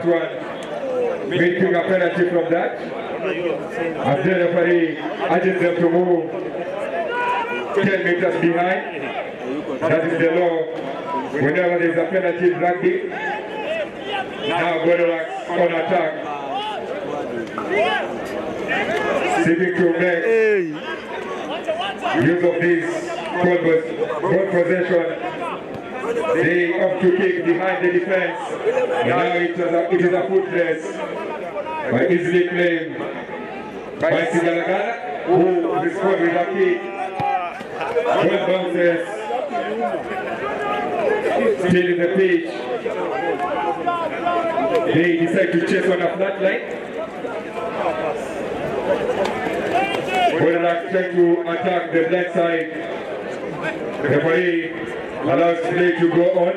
that one, making a penalty from that. And the referee urges them to move 10 meters behind. That is the law. Whenever there is a penalty in rugby, now Malalah on attack. Seeking to make use of this ball possession. They opt to kick behind the defense. And now it is a foot race, but easily claimed by Sigalagala, who responds with a kick. Ball bounces, still in the pitch. They decide to chase on a flat line. Malalah trying to attack the black side. The referee allows play to go on.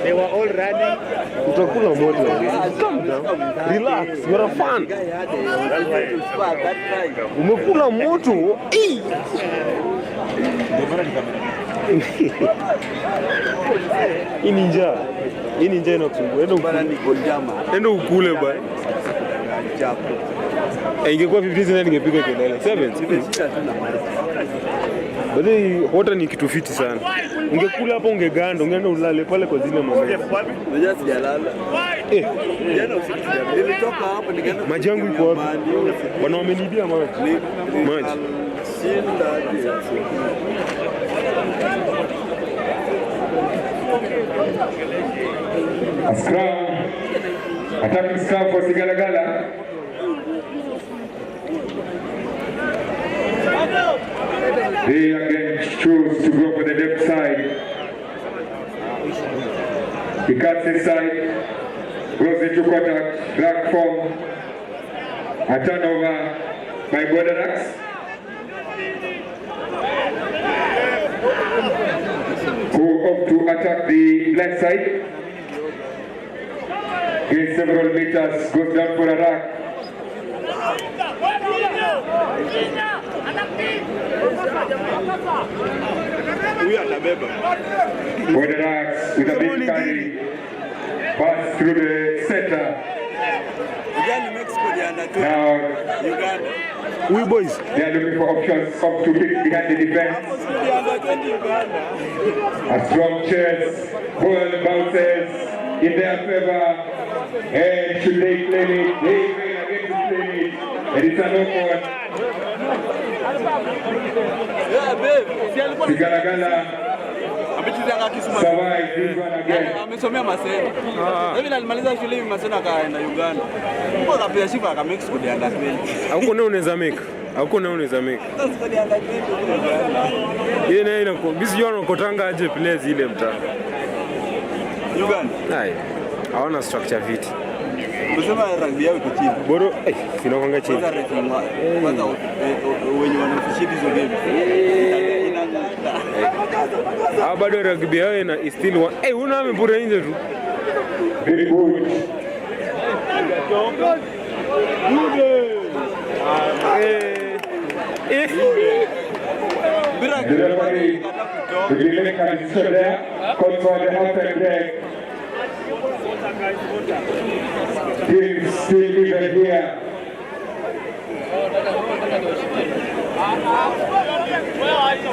They were all running. Calm down. Relax. You're a fan. Umekula moto. Hii ninja inakusumbua. Enda ukule bwana. Ingekuwa 15 na ningepiga kelele. 7. Bali hota ni kitu fiti sana. Ungekula hapo ungeganda, ungeenda ulale pale kwa zile mama. Unajua sijalala. Jana usiku nilitoka hapo nikaenda. Maji yangu iko wapi? Wana wamenibia maji. Maji. A scrum, attacking scrum for Sigalagala. They again choose to go for the left side. He cuts inside, goes into contact, black form, a turnover by Borderaks, who opt to attack the black side. Gains several meters, goes down for a rack. Borderaks with a big carry, pass through the center. Now, we boys, they are looking for options up to kick behind the defense. A strong chest, ball bounces in their favor. And should they claim it, they may again to claim it. And it's an open. Sigalagala survive this one again. Amesomea Maseno. Hivi alimaliza shule hivi Maseno akaenda Uganda. Mbona akapiga shifa aka Mexico ndio under 20. Hauko na unaweza make. Hauko na unaweza make. Yeye naye inako bisi yona kotanga aje players ile mtaa. Uganda. Hai. Hawana structure fit. Unasema rugby yao iko chini. Boro, sinakwanga chini. Kwanza wenye wanafishia hizo game. Bado rugby yao ina still one. Una amepura nje tu. Very good. The referee will make a decision there. Call for the half-time break. Still even here.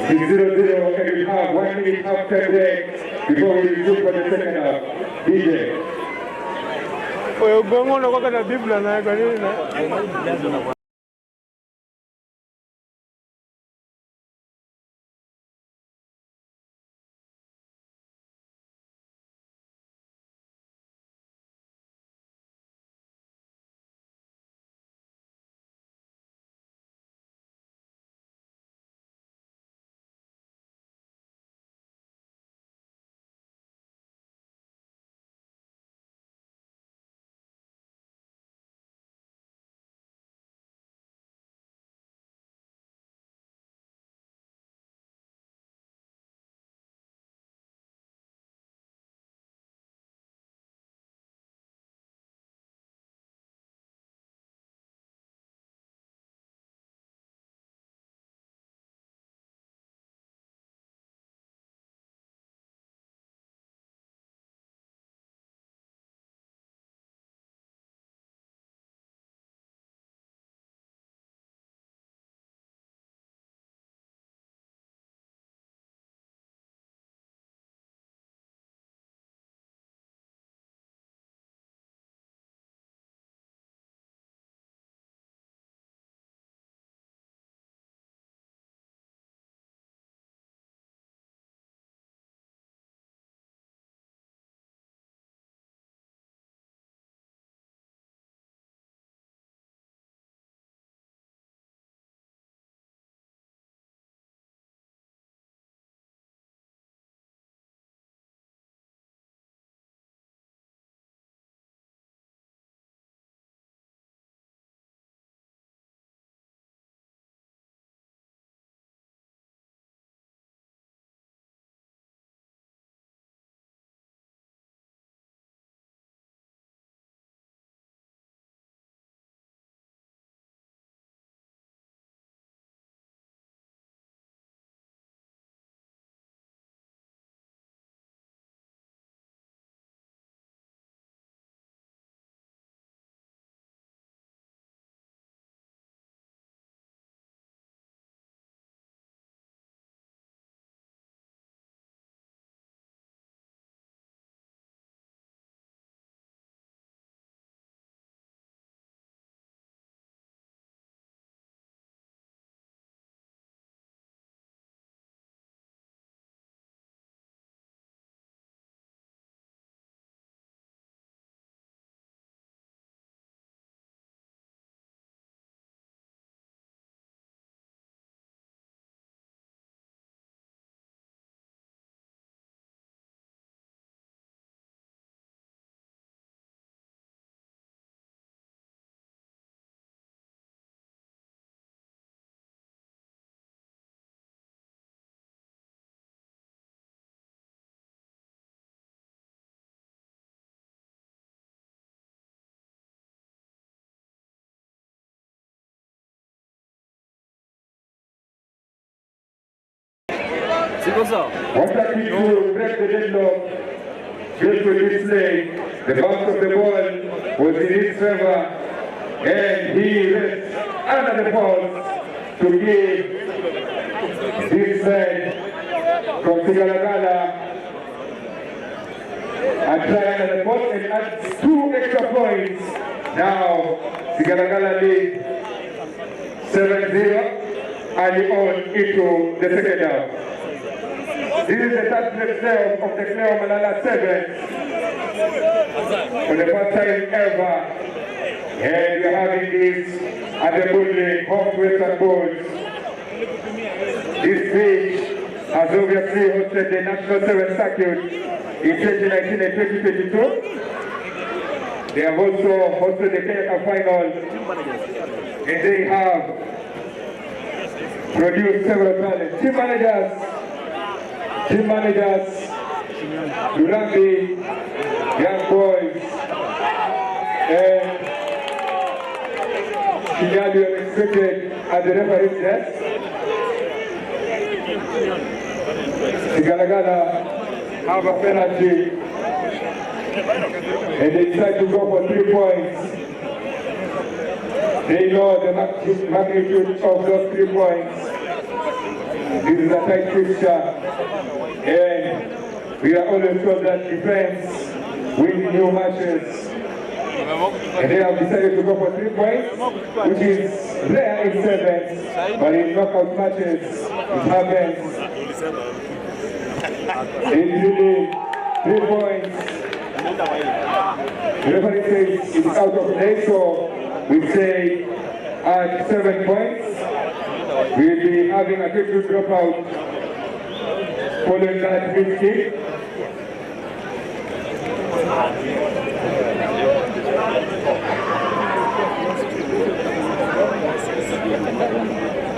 The 0-0, and we have 1 minute half-time break before we resume for the second half. DJ. Oyo gongo na kwa na biblia na kwa nini? What a kick to break the deadlock. Beautiful display. The bounce of the ball was in his favor, and he reached under the ball to give this man from Sigalagala a try under the ball and adds 2 extra points. Now Sigalagala lead 7-0 early on into the second half. This is the third place playoff of the Cleo Malalah 7 for the first time ever. And we are having this at the Building Home Western Bulls. This pitch has obviously hosted the National 7 Circuit in 2019 and 2022. They have also hosted the Kenya Cup final, and they have produced several talents. Team managers, Rugby, young boys, and Cleo are expected at the referee's desk. Sigalagala have a penalty, and they decide to go for 3 points. They know the magnitude of those 3 points. This is a tight fixture, and we are always told that defense wins new matches. And they have decided to go for 3 points, which is rare in sevens, but in knockout matches it happens. It's really 3 points. The referee says it's out of play, so we say at 7 points. We'll be having a quick dropout following that big kick.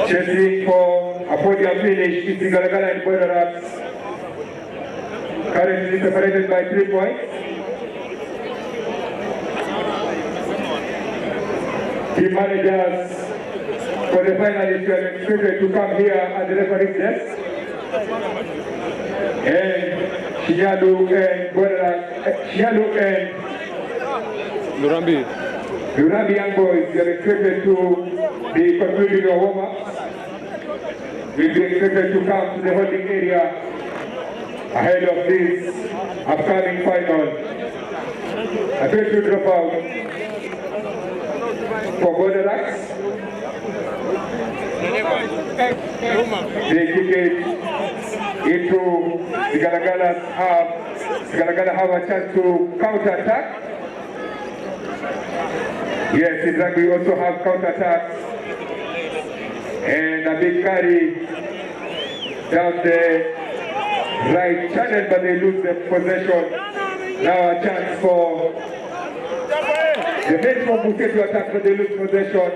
Chasing for a podium finish is Sigalagala and Boyarats, currently separated by 3 points. Team managers for the finalists are expected to come here at the referee's desk. And Shinyalu and Boyarats, Shinyalu and Lurambi young boys are expected to be concluding a warm-up. Will be expected to come to the holding area ahead of this upcoming final. A special dropout for Boyarats. They kick it into Sigalagala's half. Sigalagala have a chance to counter-attack. Yes, in Rugby we also have counter-attacks. And a big carry down the right channel, but they lose the possession. Now a chance for the men from Buket to attack, but they lose possession.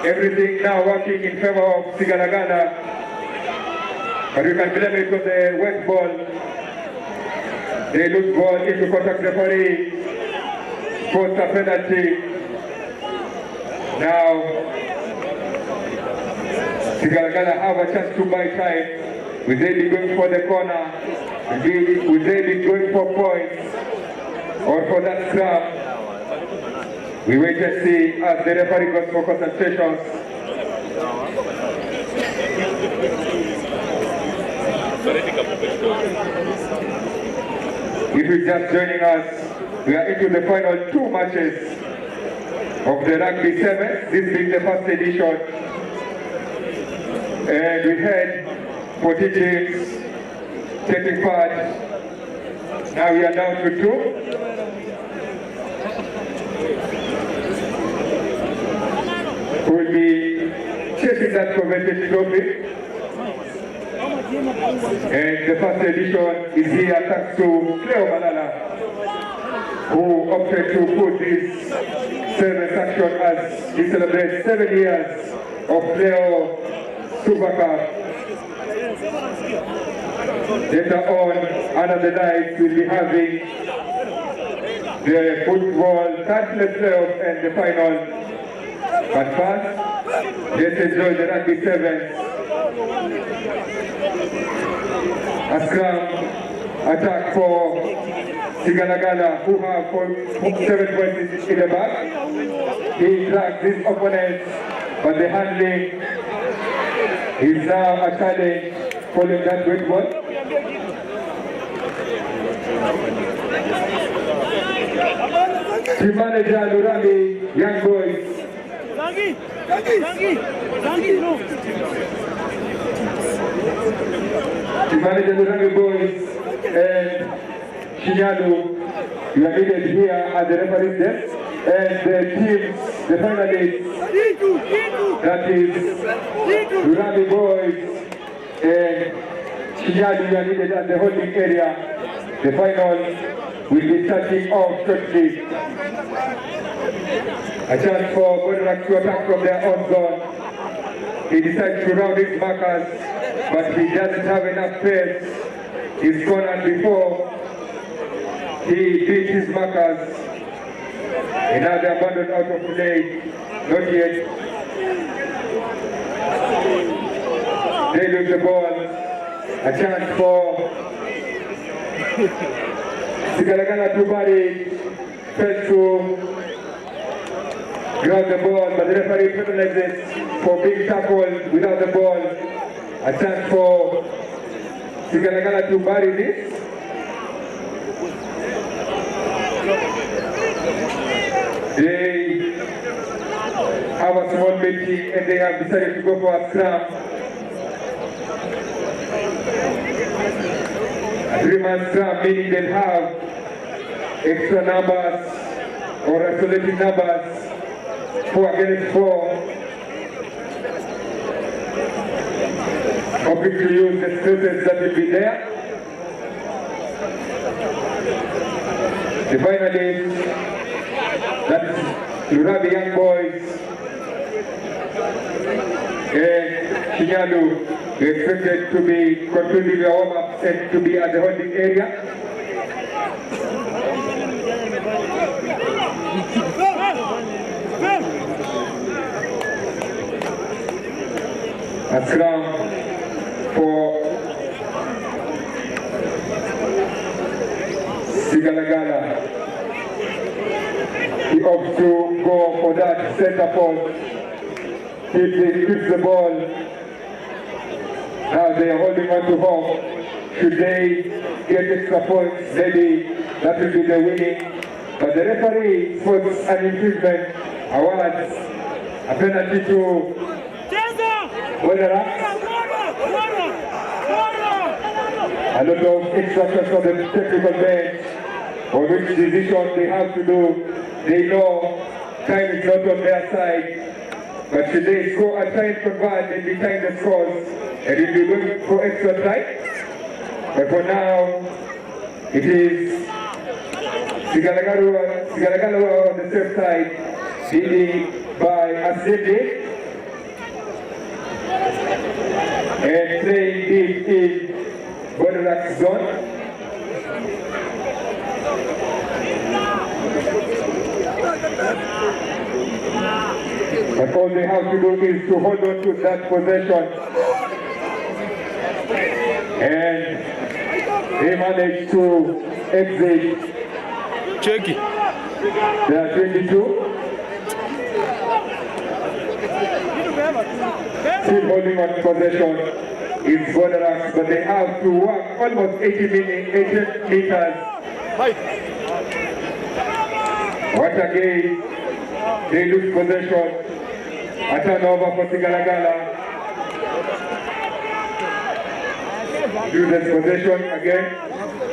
Everything now working in favor of Sigalagala. But we can blame it on the wet ball. They lose ball into contact referee. Force a penalty. Now Sigalagala have a chance to buy time. Will they be going for the corner? Will they be going for points? Or for that scrap? We wait and see as the referee goes for concentration. If you're just joining us, we are into the final 2 matches of the Rugby 7, this being the first edition. And we had 40 teams taking part. Now we are down to 2. Who will be chasing that coveted trophy. And the first edition is here thanks to Cleo Malalah, who opted to put this service action as he celebrates 7 years of Cleo Super Cup. Later on, another night, we'll be having the football third place playoff and the final. But first, let's enjoy the Rugby 7. A scrum attack for Sigalagala, who have 7 points in the back. He drags his opponent, but the handling is now a challenge following that great ball. Team manager Rugby, young boys. Team manager Rugby boys and Shinyadu, you are needed here at the referee's desk. And the teams, the finalists, that is Rugby boys and Shinyadu, you are needed at the holding area. The final will be starting off shortly. A chance for Godorak to attack from their own zone. He decides to round his markers, but he doesn't have enough pace. He's cornered before he beat his markers. And now they abandoned out of play. Not yet. They lose the ball. A chance for Sigalagala to body. Fails to grab the ball, but the referee penalizes for being tackled without the ball. A chance for Sigalagala to bury this. They have a small meeting and they have decided to go for a scrum. A 3-man scrum, meaning they'll have extra numbers or isolated numbers, 4 against 4. Hoping to use the spaces that will be there. The finalists, that is Rugby young boys and Shinyadu, we expected to be concluding the warm-up and to be at the holding area. A scrum for Sigalagala. He opts to go for that center post. He keeps the ball. Now they are holding on to home. Should they get extra points, maybe that will be the winning. But the referee puts an infringement, awards a penalty to Malalah. A lot of instructions from the technical bench on which decision they have to do. They know time is not on their side, but should they score a time convert, they'll be tying the scores and it will be going for extra time. But for now, it is Sigalagala on the safe side, leading by Asidi and playing deep in Godorak's zone. But all they have to do is to hold on to that possession. And they managed to exit. Check it. They are 22. Still holding on possession is Godorak, but they have to walk almost 80 meters. What again? They lose possession. A turnover for Sigalagala. Loses possession again.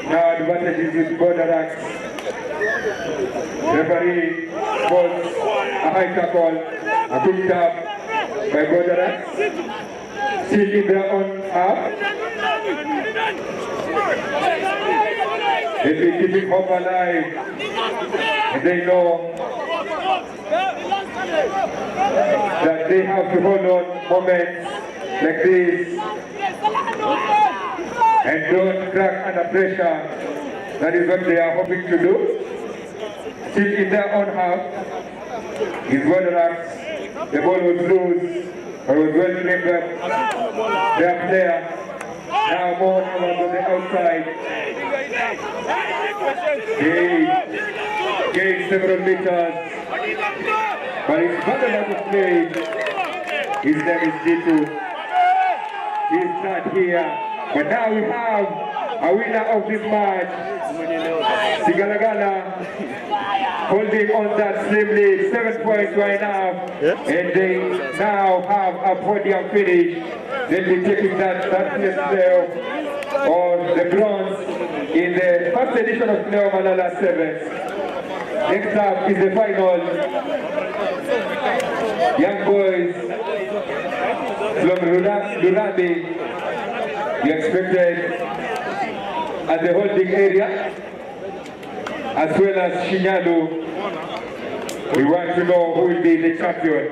Now advantage is with Godorak. Referee calls a high tackle, a quick tap by Godorak. Still in their own half. They've been keeping hope alive. And they know that they have to hold on moments like this and don't crack under pressure. That is what they are hoping to do. Still in their own half is Godorak. The ball was loose, but was well played by their player. Now more numbers on the outside. He gained several meters, but he's battled out of play. His name is Jitu. He's not here, but now we have a winner of this match, Sigalagala, holding on that slim lead, 7 points right now, and they now have a podium finish. They'll be taking that place there on the bronze in the first edition of Cleo Malalah 7. Next up is the final. Young boys from Rugby, you expected at the holding area, as well as Shinyalu. We want to know who will be the champion.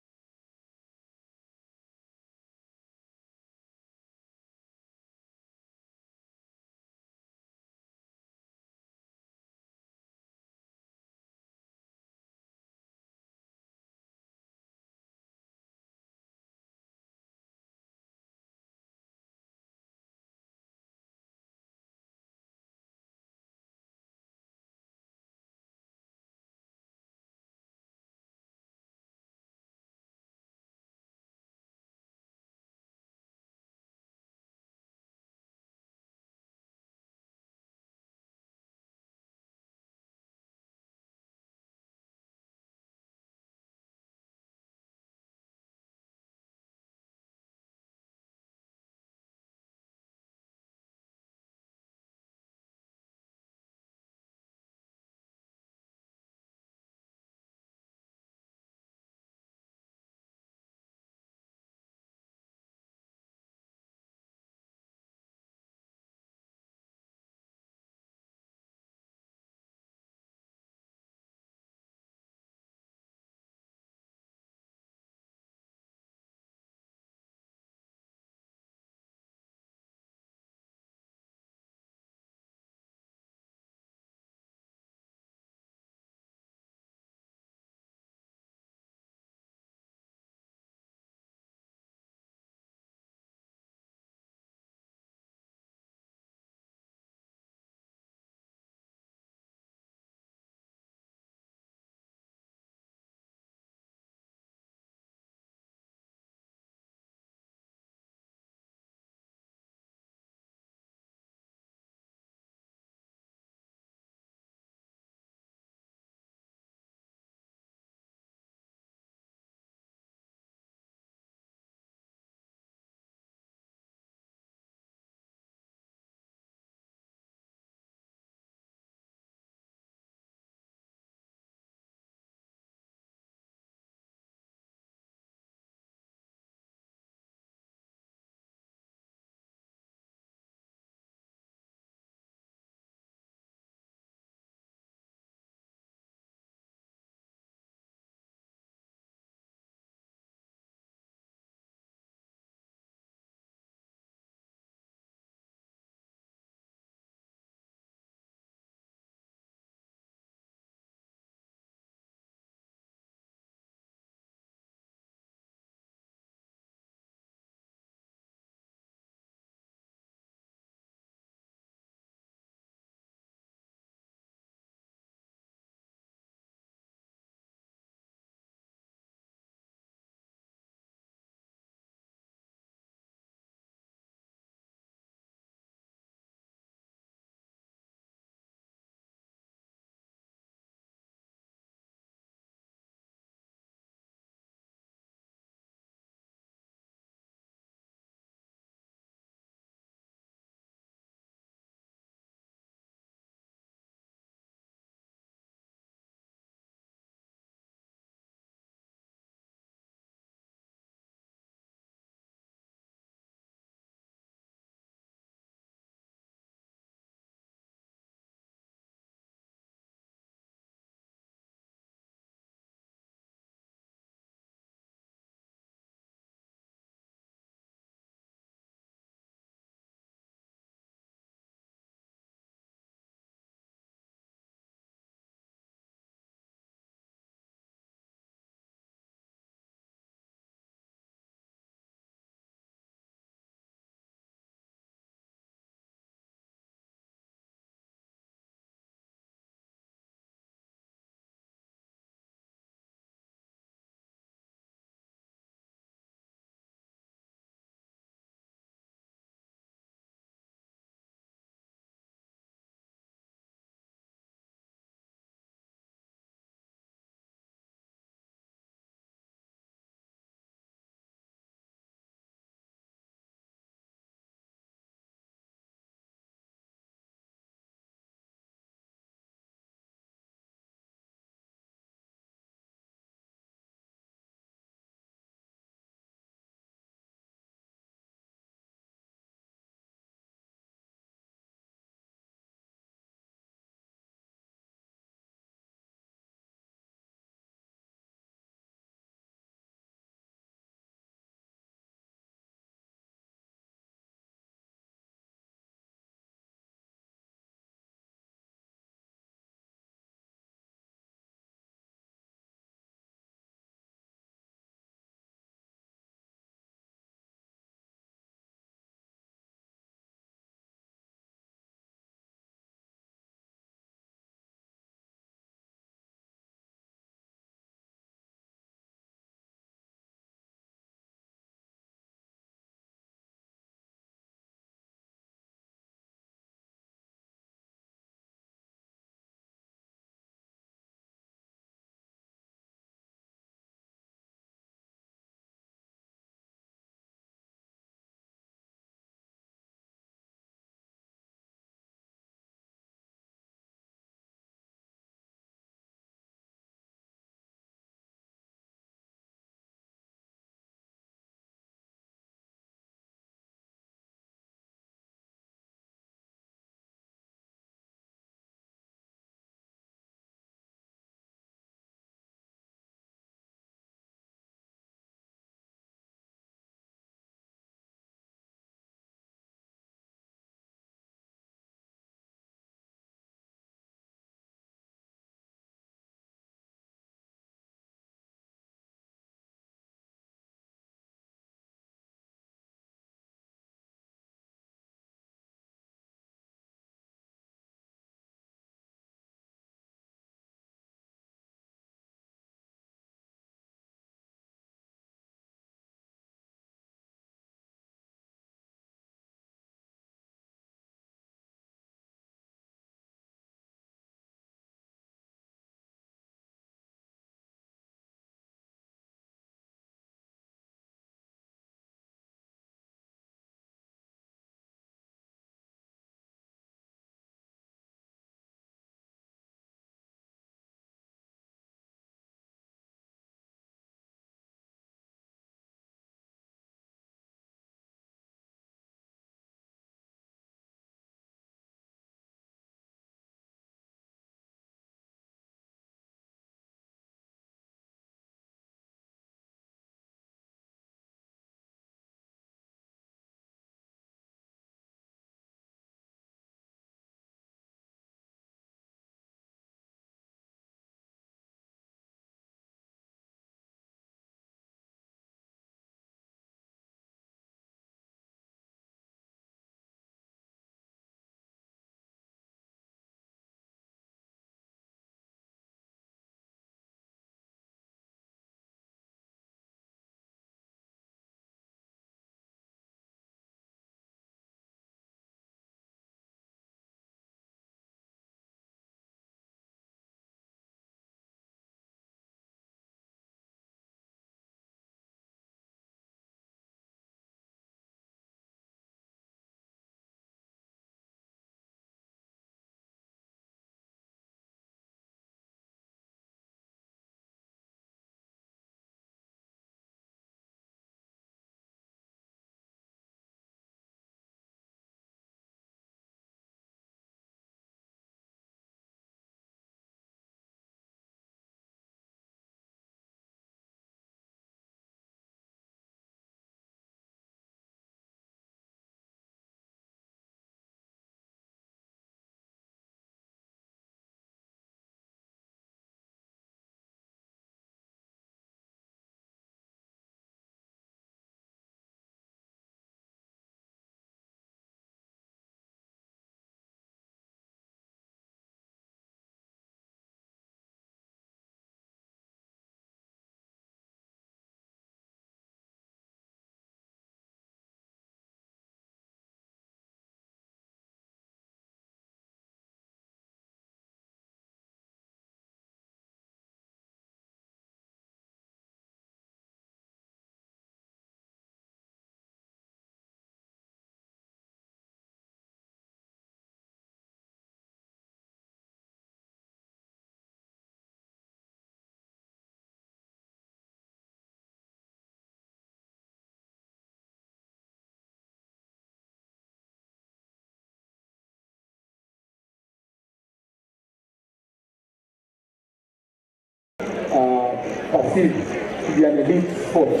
perceived to be an elite sport.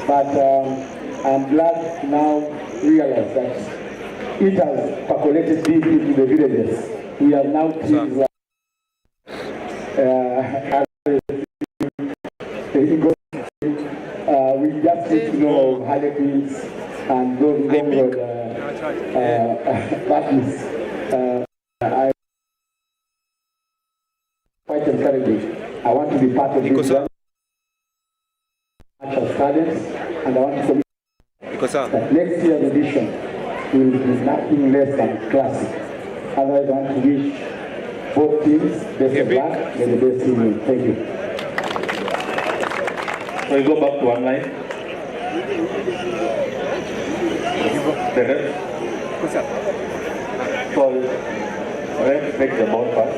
But I'm glad to now realize that it has percolated deep into the villages. We have now teams like we just need to know Harlequins and those parties. I quite encouraging. I want to be part of this talents, and I want to commit that next year's edition will be nothing less than classic. Otherwise, I want to wish both teams best of luck and the best team win. Thank you. So we go back to one line. The ref. So ref takes the ball pass.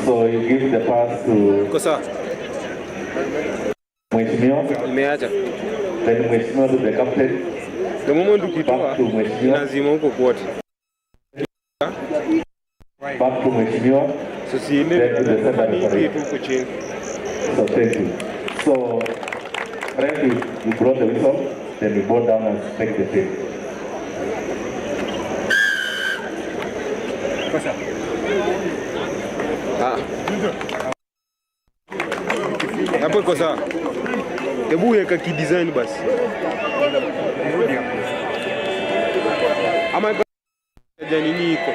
So you give the pass to Mheshimiwa. Then Mheshimiwa to the captain. The moment you back to Mheshimiwa. Back to Mheshimiwa. So see then to the second. So thank you. So ref, you brought the whistle, then you go down and take the field. Hapo iko sawa. Hebu weka kidesign basi. Ama nini iko?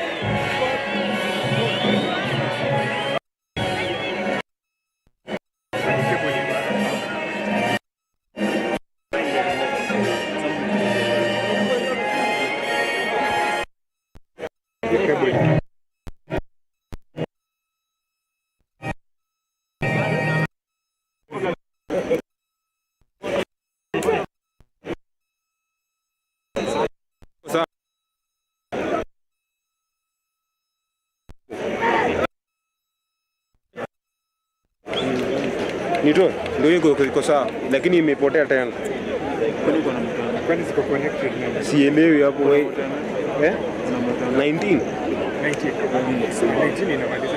Nito, ndio iko sawa, lakini imepotea tena. Kwani ziko connected na sielewi hapo wewe. 19 inamaliza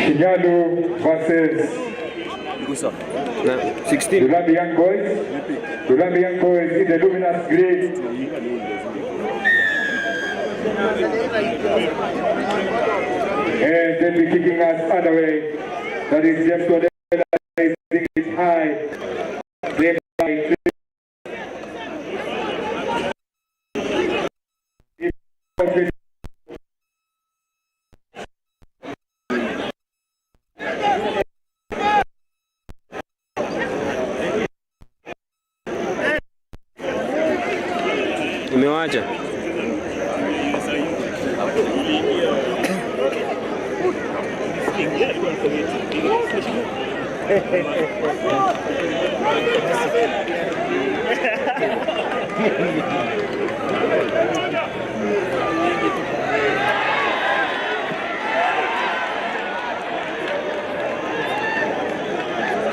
Kinyalu versus 16. Rugby young boys. Rugby young boys in the luminous green. And then we're kicking us underway. That is just to raising it high. Played by umewacha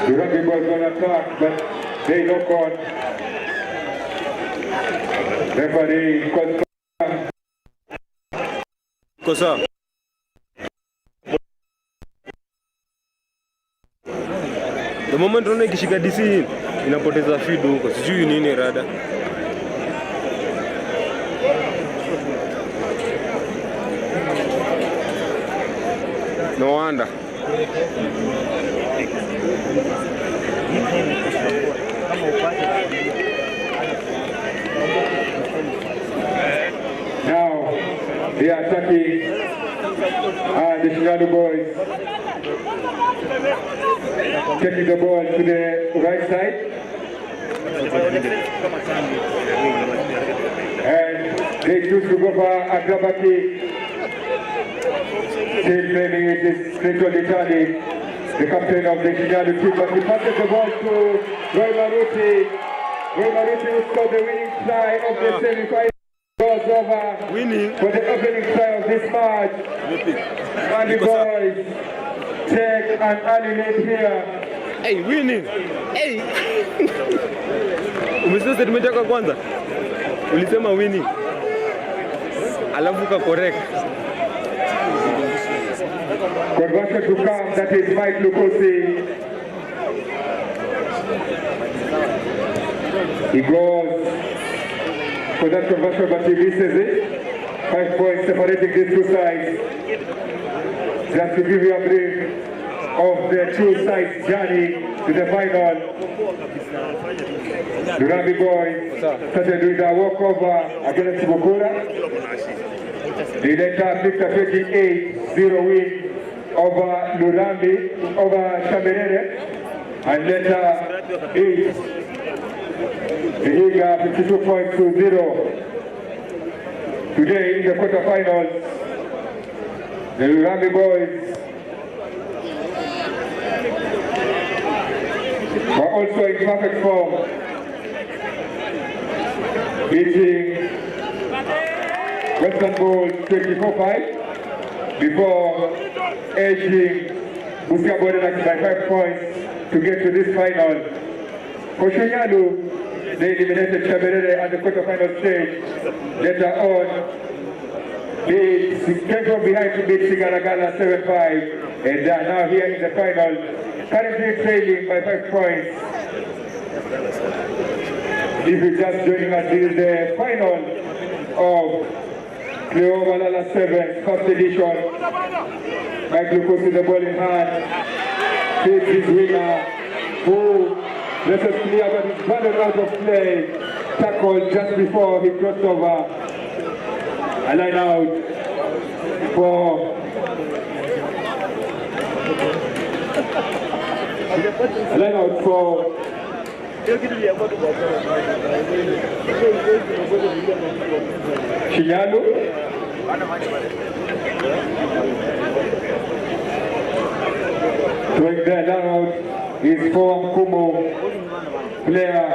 the rugby boys going to attack, but they lock on. Referee kosa. The moment unaona ikishika DC inapoteza feed huko. Sijui nini rada. No wonder. Now they are attacking the Shinadu boys. Taking the ball to the right side. And they choose to go for a grabber kick. Still claiming it is Cleo, the captain of the Shinadu team, but he passes the ball to Roy Maruti. Roy Maruti will score the winning try of the semi-final. Goes over winning for the opening try of this match. And the boys take an early lead here. Hey, winning. Hey. Umesikia statement yako kwanza? Ulisema winning. Alafu ka correct. Conversion to come, that is Mike Lukosi. He goes for that conversion, but he misses it. 5 points separating these two sides. Just to give you a brief of the two sides' journey to the final. The Rugby boys started with a walkover against Bukura. They later picked a 28-0 win over Lurambi, over Shamirere, and later 8. The Higa 52 points to 0. Today in the quarterfinals, the Rugby boys were also in perfect form, beating Western Bulls 24-5 before edging Busia Borderlands by 5 points to get to this final. For Shinyalu, they eliminated Shamirere at the quarterfinal stage. Later on, they came from behind to beat Sigaragala 7-5, and they are now here in the final, currently trailing by 5 points. If you're just joining us, this is the final of Cleo Malalah 7, first edition. Mike Lucas with the ball in hand. Takes his winner, who versus Cleo, but he's running out of play. Tackled just before he crossed over. A line out for Shinyalu. Throwing the line out is for Kumo. Player,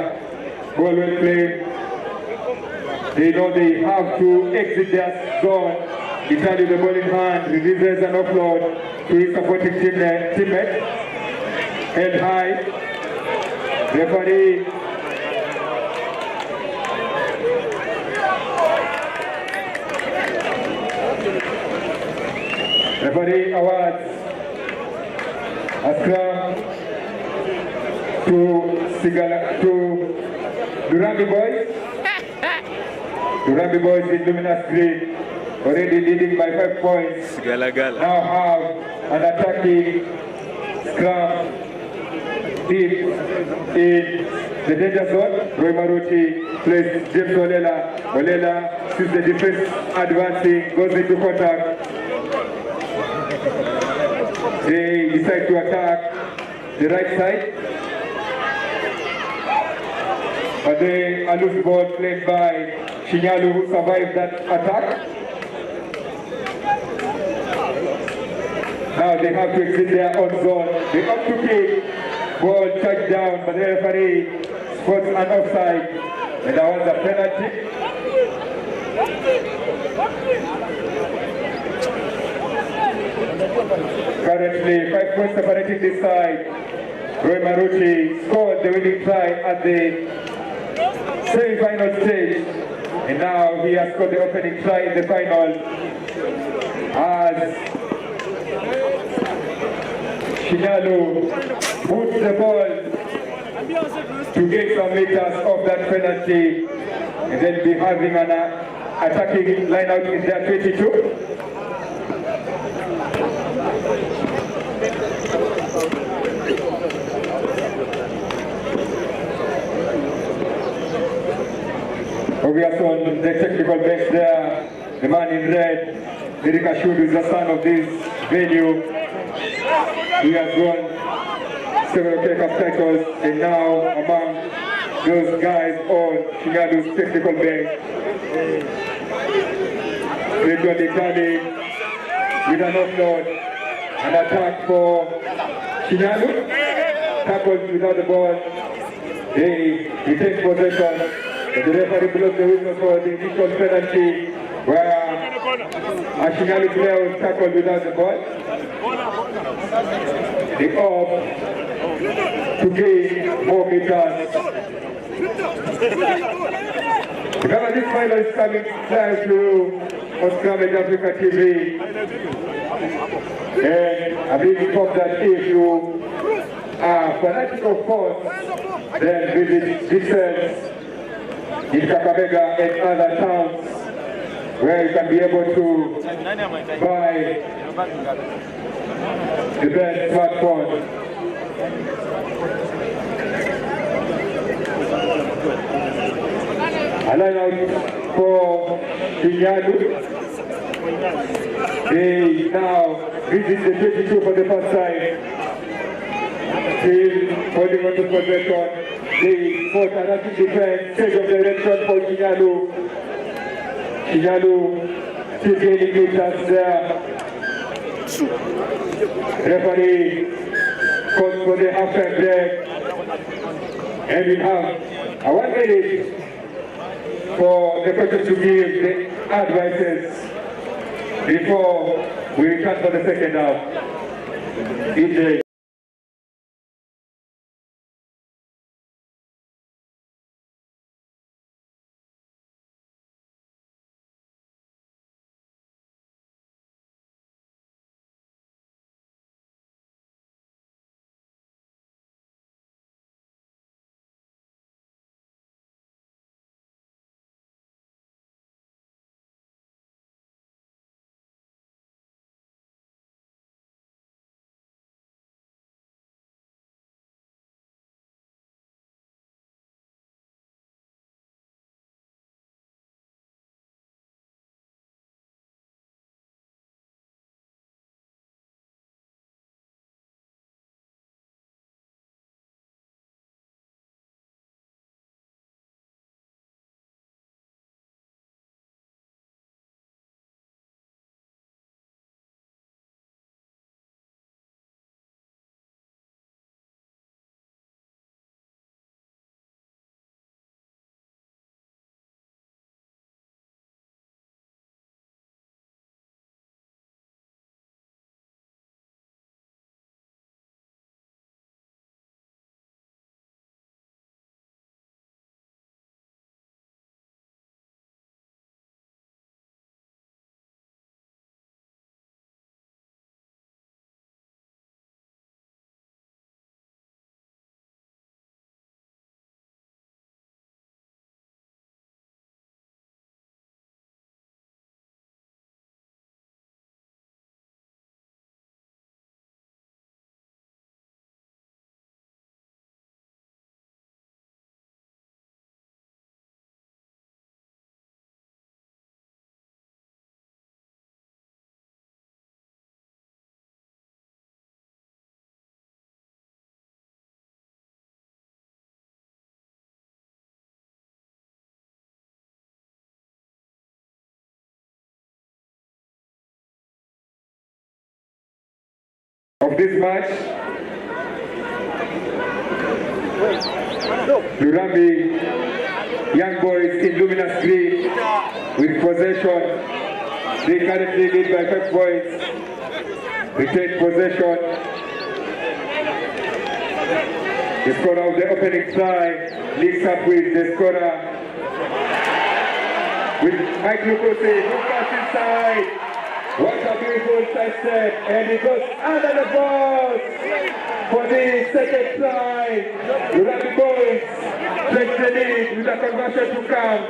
ball well played. They know they have to exit their zone. He carries the ball in hand, releases an offload to his supporting teammate. Head high. Referee awards a scrum to the Rugby boys. The Rugby boys in luminous green, already leading by 5 points. Now have an attacking scrum deep in the danger zone. Roy Maruti plays James Olela. Olela sees the defense advancing, goes into contact. They decide to attack the right side. But they a loose ball played by Shinyalu, who survived that attack. Now they have to exit their own zone. They have to kick. Ball touched down, but the referee spots an offside. And that was a penalty. Currently, 5 points separating this side. Roy Maruti scored the winning try at the semi-final stage, and now he has scored the opening try in the final as Shinyalu puts the ball to get some meters off that penalty, and then be having an attacking line out in their 22. Obviously on the technical bench there, the man in red, Derek Ashud, is the son of this venue. He has won several K-Cup titles, and now among those guys on Shinyalu's technical bench, Cleo Dekani with an offload, an attack for Shinyalu, tackles without the ball, he retains possession. The referee blows the whistle for the initial penalty where a Shinyalu player was tackled without the ball. The off to gain 4 meters. Remember, this final is coming live to on Scramble Africa TV. And I believe informed that if you are fanatic of sports, then visit distance in Kakamega and other towns where you can be able to buy the best smartphone. A line out for Kinyalu. They now visit the 22 for the first time. Still holding on to possession. They fought another defense, change of direction for Kinyalu. Kinyalu still gaining meters there. Referee calls for the halftime break. And we have a 1 minute for the coaches to give the advices before we return for the second half. EJ. Of this match, Rugby young boys in luminous green with possession. They currently lead by 5 points. They take possession. The scorer of the opening try links up with the scorer with Mike Lukosi, who cuts inside. What a beautiful side step, and it goes under the ball for the second try. The Rugby boys take the lead with a conversion to come.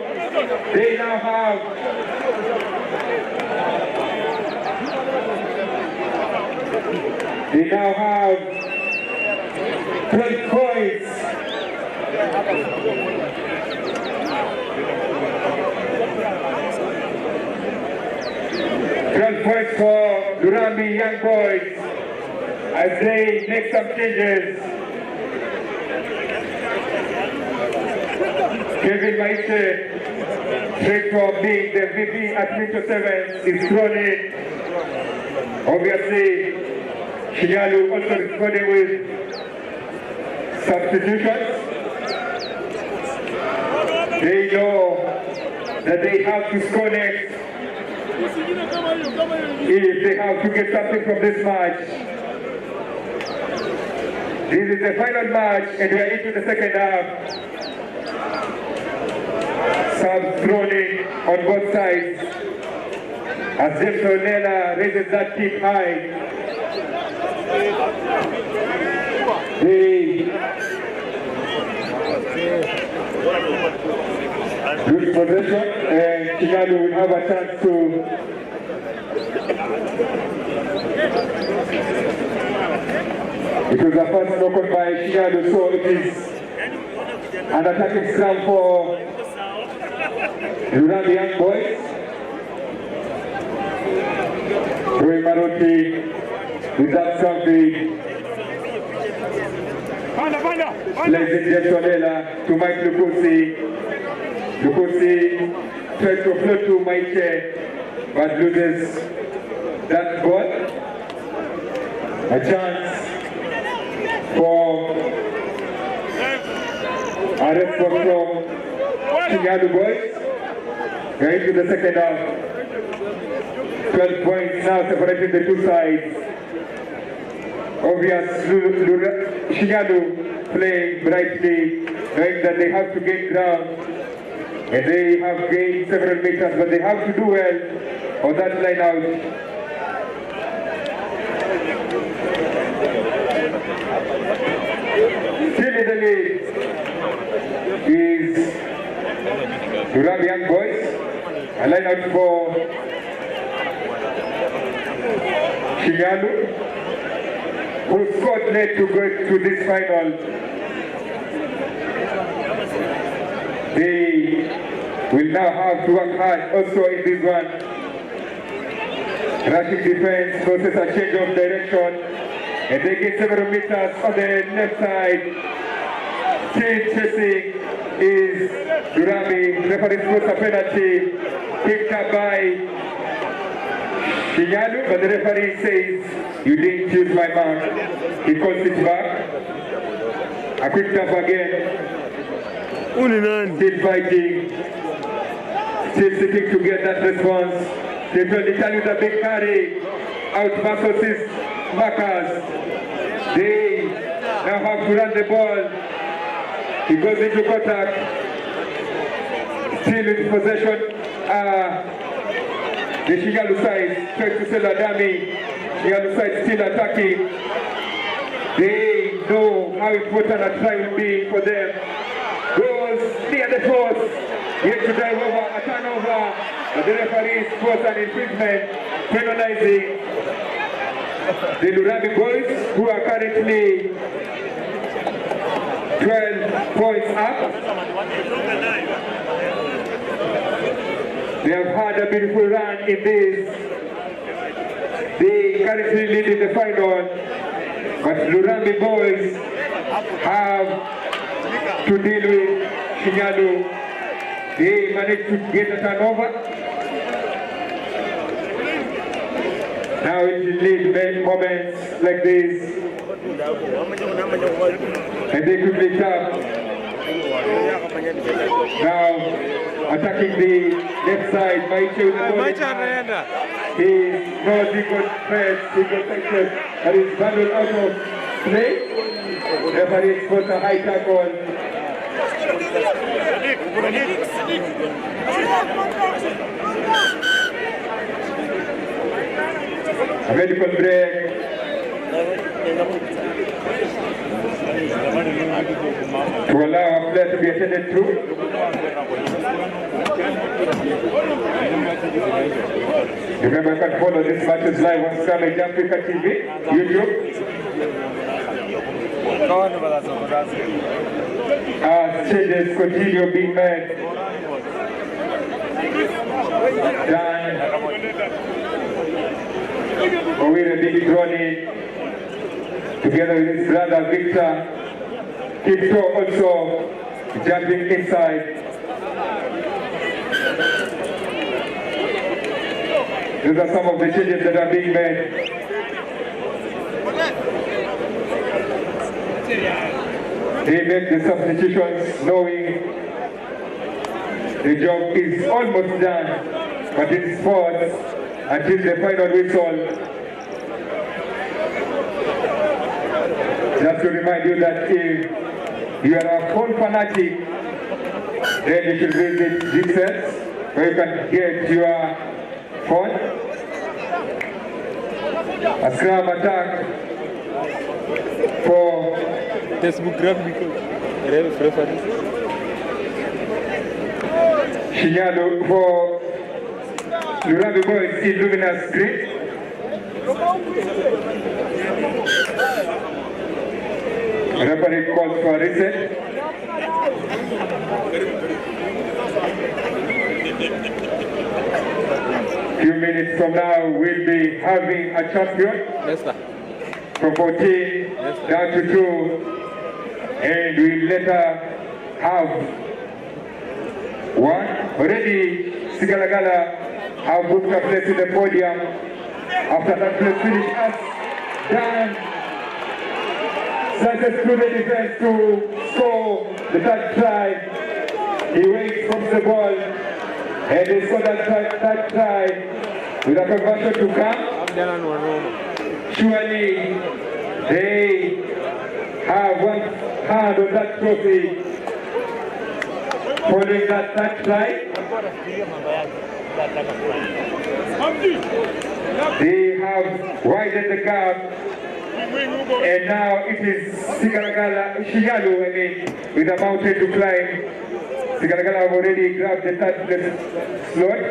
They now have They now have 12 points. Points for Rugby young boys as they make some changes. Kevin Maite, straight from being the VP at Winter 7, is thrown in. Obviously, Kinyalu also responding with substitutions. They know that they have to score next if they have to get something from this match. This is the final match and we are into the second half. Subs thrown in on both sides as James O'Neill raises that kick high. Good possession, and Chicago will have a chance to it was a first knock on by Chicago, so it is an attacking scrum for Rugby young boys. Roy Maruti with that scrum plays it Jesonela to Mike Lukusi. Lukusi tries to float to Mike, but loses that ball. A chance for a response from Chinyadu boys. Going to the second half. 12 points now separating the two sides. Obvious Chinyadu playing brightly, knowing that they have to gain ground. And they have gained several meters, but they have to do well on that line out. Still in the lead is Rugby young boys. A line out for Chinyadu, who scored late to go to this final. They will now have to work hard also in this one. Rushing defense forces a change of direction, and they get several meters on the left side. Still chasing is Durami. Referee scores a penalty picked up by Chinyadu, but the referee says, "You didn't choose my mark." He calls it back. A quick tap again. Still fighting, still seeking to get that response. They will tell you the big carry out versus his markers. They now have to run the ball. He goes into contact. Still in possession. The Chinyadu side tries to sell a dummy. Chinyadu side still attacking. They know how important a try will be for them. Goes near the post, yet to drive over, a turnover, but the referee scores an infringement, penalizing the Rugby boys, who are currently 12 points up. They have had a beautiful run in this. They currently lead in the final, but the Rugby boys have to deal with Chinyadu. They managed to get a turnover. Now it will lead moments like this, and they quickly tap. Now attacking the left side, Maiche with the ball in hand. He knows he got pressed, he got sectioned, but he's bundled out of play. Referee puts a high tackle. A medical break. To allow a player to be attended to. Remember, you can follow this matches live on Scramage Africa TV, YouTube. As changes continue being made. Dan Owire being drawn in together with his brother Victor. Cleo also jumping inside. These are some of the changes that are being made. They make the substitutions knowing the job is almost done, but it is sports until the final whistle. Just to remind you that if you are a phone fanatic, then you should visit G-Sense, where you can get your phone. A scrum attack for Facebook Rugby referee. Shinyalu for Rugby boys in luminous green. Referee calls for reset. Few minutes from now, we'll be having a champion. Yes, sir. From 14 down to 2, and we later have one. Already, Sigalagala have booked a place in the podium. After that place finish us done. Sanchez through the defense to score the third try. He waits from the ball, and they score that try with a conversion to come. Surely they have one hand on that trophy following that try. They have widened the gap, and now it is Shinyalu, with a mountain to climb. Sigalagala have already grabbed the third place slot.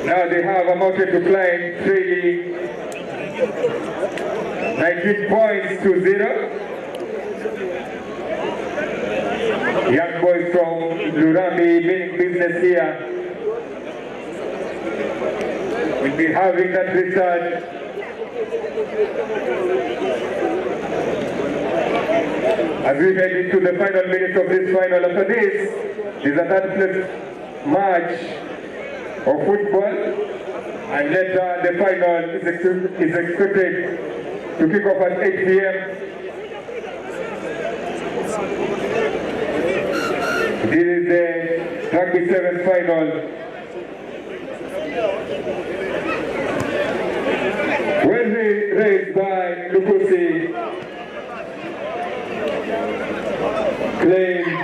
Now they have a mountain to climb, trailing 19 points to 0. Young boys from Lurambi meaning business here will be having that result. As we head into the final minutes of this final, after this is a third place match of football, and later the final is expected to kick off at 8 p.m. This is the Rugby 7 final. Wesley raised by Lukusi, claimed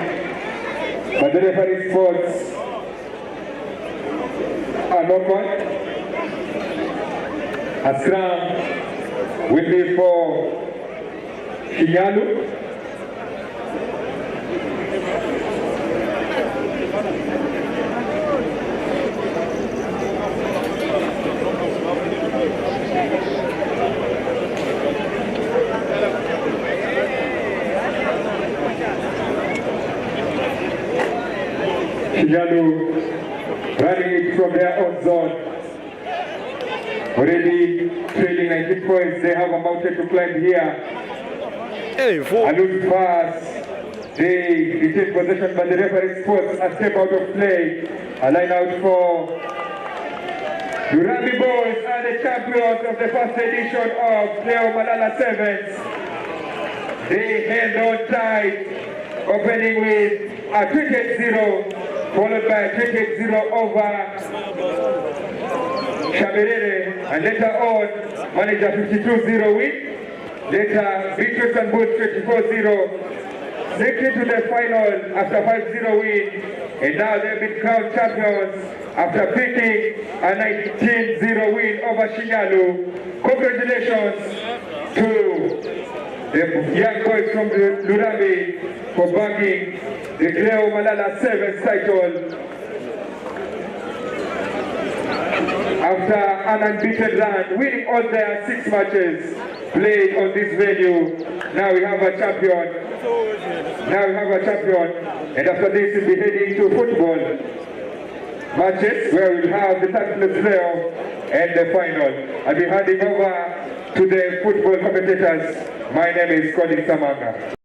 by the referee sports. A scrum will be for Shinyalu. Shinyalu running it from their own zone. Already trailing 19 points. They have a mountain to climb here. A loose pass. They retain possession, but the referee spots a step out of play. A line out for the Rugby boys are the champions of the first edition of Cleo Malalah Sevens. They held on tight, opening with a 28-0, followed by a 28-0 over Shaberere, and later on managed a 52-0 win. Later Beatrice and Booth 24-0, sneaked into the final after 5-0 win, and now they've been crowned champions after picking a 19-0 win over Shinyalu. Congratulations to the young boys from the Lurambi for bagging the Cleo Malalah Sevens title. After an unbeaten run, winning all their 6 matches played on this venue, now we have a champion. And after this we'll be heading to football matches where we'll have the third place playoff and the final. I'll be handing over to the football commentators. My name is Colin Samanga.